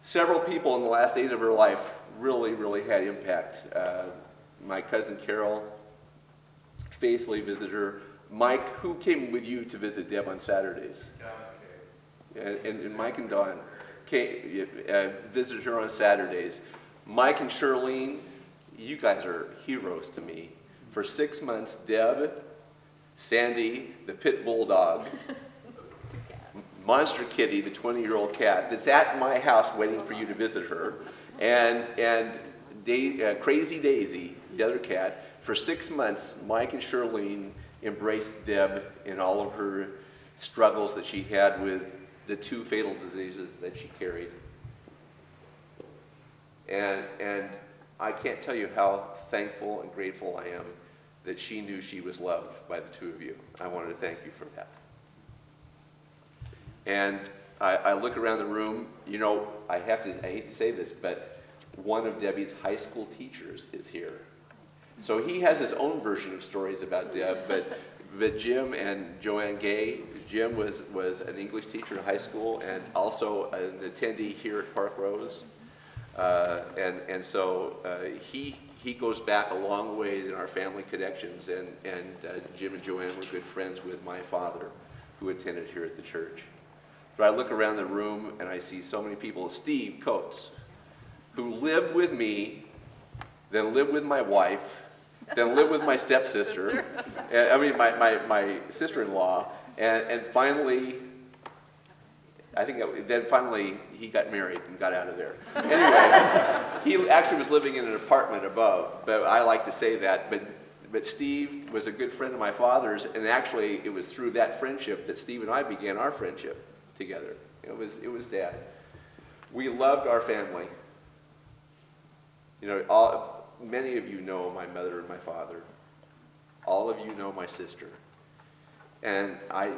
Several people in the last days of her life really had impact. My cousin Carol faithfully visited her. Mike, who came with you to visit Deb on Saturdays? And Mike and Dawn visited her on Saturdays. Mike and Charlene, you guys are heroes to me. For 6 months, Deb, Sandy, the pit bulldog, Monster Kitty, the 20-year-old cat, that's at my house waiting for you to visit her, and Crazy Daisy, the other cat. For 6 months, Mike and Charlene embraced Deb in all of her struggles that she had with the 2 fatal diseases that she carried. And I can't tell you how thankful and grateful I am that she knew she was loved by the 2 of you. I wanted to thank you for that. And I look around the room, you know, I hate to say this, but one of Debbie's high school teachers is here. So he has his own version of stories about Deb, but Jim and Joanne Gay, Jim was an English teacher in high school and also an attendee here at Park Rose. And so he goes back a long way in our family connections, and Jim and Joanne were good friends with my father, who attended here at the church. But I look around the room and I see so many people. Steve Coates, who lived with me, then lived with my wife, then lived with my stepsister, I mean my sister-in-law, and finally, then finally he got married and got out of there. Anyway, he actually was living in an apartment above, but I like to say that, but Steve was a good friend of my father's, and actually it was through that friendship that Steve and I began our friendship together. It was Dad. We loved our family. You know, many of you know my mother and my father. All of you know my sister. And I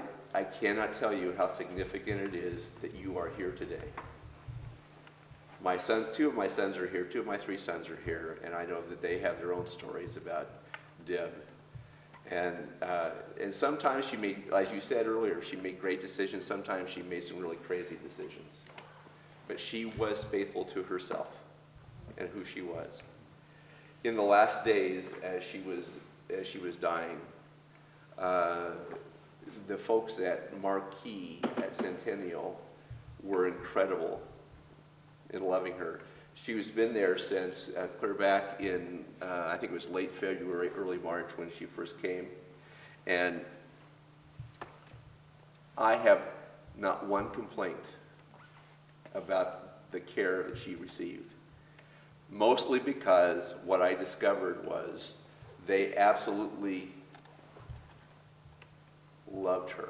cannot tell you how significant it is that you are here today. My son, 2 of my sons are here, 2 of my 3 sons are here, and I know that they have their own stories about Deb. And sometimes she made, as you said earlier, she made great decisions. Sometimes she made some really crazy decisions. But she was faithful to herself and who she was. In the last days, as she was dying, the folks at Marquee at Centennial were incredible in loving her. She has been there since clear back in, I think it was late February, early March when she first came. And I have not one complaint about the care that she received. Mostly because what I discovered was they absolutely loved her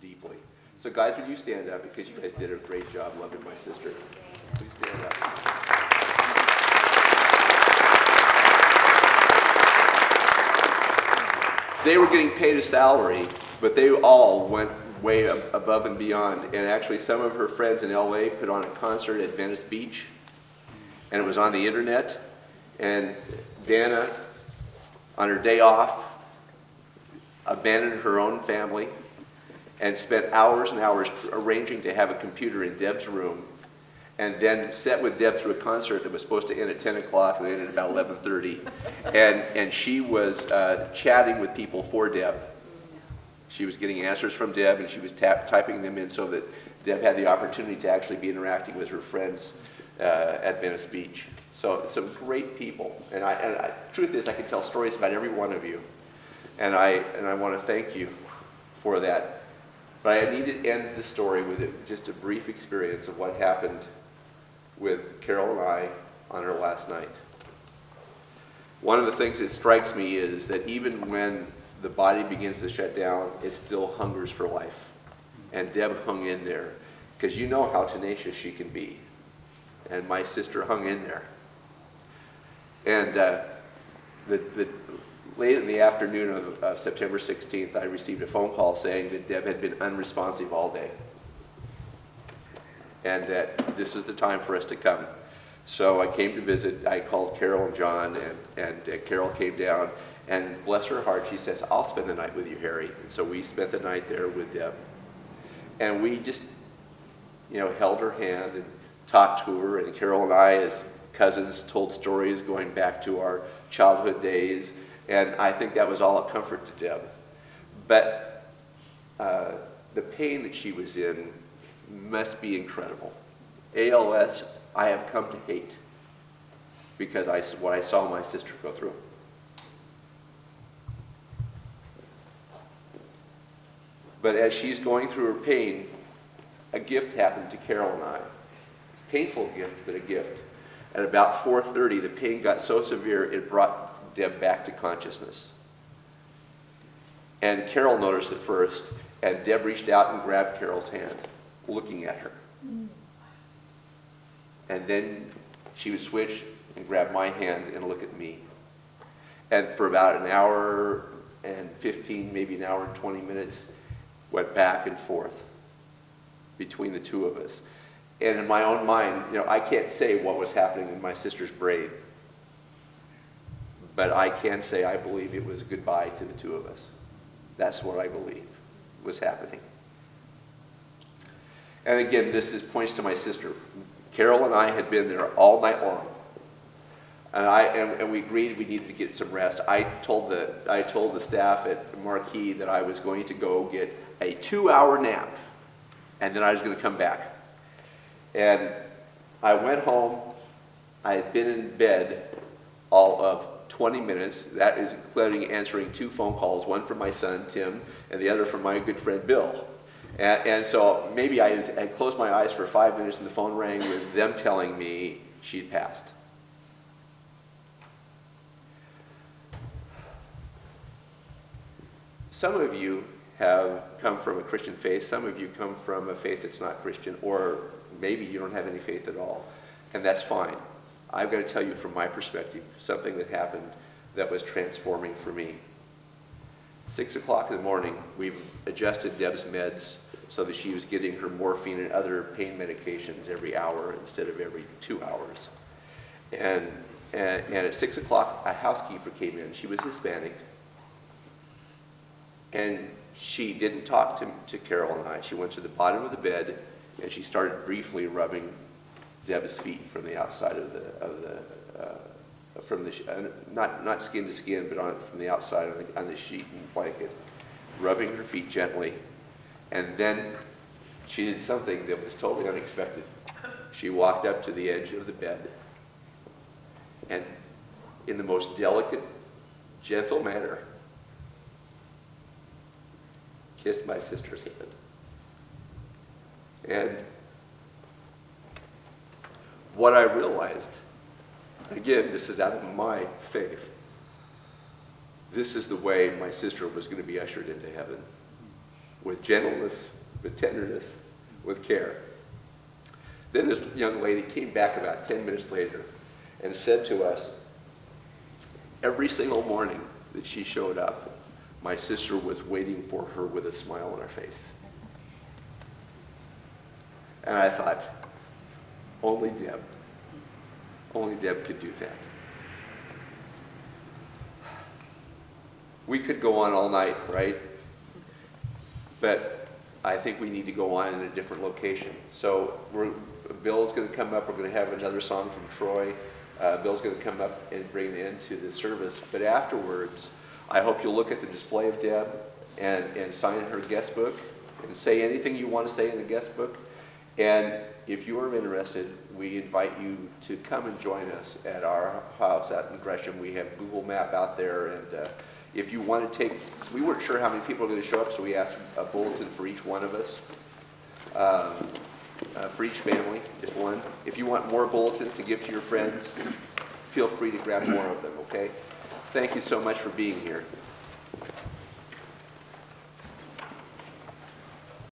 deeply. So guys, would you stand up, because you guys did a great job loving my sister. Please stand up. They were getting paid a salary, but they all went way above and beyond. And actually some of her friends in LA put on a concert at Venice Beach, and it was on the internet. And Dana, on her day off, abandoned her own family and spent hours and hours arranging to have a computer in Deb's room, and then sat with Deb through a concert that was supposed to end at 10 o'clock and ended at about 11:30. And she was chatting with people for Deb. She was getting answers from Deb, and she was typing them in so that Deb had the opportunity to actually be interacting with her friends at Venice Beach. So some great people. And truth is, I could tell stories about every one of you. And I want to thank you for that. But I need to end the story with just a brief experience of what happened with Carol and I on her last night. One of the things that strikes me is that even when the body begins to shut down, it still hungers for life. And Deb hung in there, because you know how tenacious she can be. And my sister hung in there. And late in the afternoon of September 16th, I received a phone call saying that Deb had been unresponsive all day, and that this is the time for us to come. So I came to visit. I called Carol and John, and Carol came down, and bless her heart, she says, "I'll spend the night with you, Harry." And so we spent the night there with Deb. And we just held her hand and talked to her, and Carol and I, as cousins, told stories going back to our childhood days, and I think that was all a comfort to Deb. But the pain that she was in must be incredible. ALS, I have come to hate because what I saw my sister go through. But as she's going through her pain, a gift happened to Carol and I. It's a painful gift, but a gift. At about 4:30, the pain got so severe it brought Deb back to consciousness. And Carol noticed it first, and Deb reached out and grabbed Carol's hand, looking at her. And then she would switch and grab my hand and look at me. And for about an hour and 15, maybe an hour and 20 minutes, went back and forth between the two of us. And in my own mind, I can't say what was happening in my sister's brain, but I can say I believe it was a goodbye to the two of us. That's what I believe was happening. And again, this points to my sister. Carol and I had been there all night long, and we agreed we needed to get some rest. I told the staff at Marquis that I was going to go get a 2-hour nap, and then I was going to come back. And I went home. I had been in bed all of 20 minutes. That is including answering 2 phone calls, one from my son, Tim, and the other from my good friend, Bill. And so maybe I closed my eyes for 5 minutes and the phone rang with them telling me she'd passed. Some of you have come from a Christian faith. Some of you come from a faith that's not Christian, or maybe you don't have any faith at all, and that's fine. I've got to tell you from my perspective something that happened that was transforming for me. 6 o'clock in the morning, we've adjusted Deb's meds so that she was getting her morphine and other pain medications every hour instead of every 2 hours. And at 6 o'clock, a housekeeper came in. She was Hispanic. And she didn't talk to Carol and I. She went to the bottom of the bed, and she started briefly rubbing Deb's feet from the outside not skin to skin, but from the outside on the sheet and blanket, rubbing her feet gently. And then she did something that was totally unexpected. She walked up to the edge of the bed, and in the most delicate, gentle manner, kissed my sister's hand. And what I realized, again, this is out of my faith, this is the way my sister was going to be ushered into heaven, with gentleness, with tenderness, with care. Then this young lady came back about 10 minutes later and said to us, every single morning that she showed up, my sister was waiting for her with a smile on her face. And I thought, only Deb could do that. We could go on all night, right? But I think we need to go on in a different location. So Bill's going to come up. We're going to have another song from Troy. Bill's going to come up and bring it into the service. But afterwards, I hope you'll look at the display of Deb and sign her guest book and say anything you want to say in the guest book. And if you are interested, we invite you to come and join us at our house out in Gresham. We have Google Map out there, and if you want to take, we weren't sure how many people are going to show up, so we asked a bulletin for each one of us, for each family, just one. If you want more bulletins to give to your friends, feel free to grab more of them, okay? Thank you so much for being here.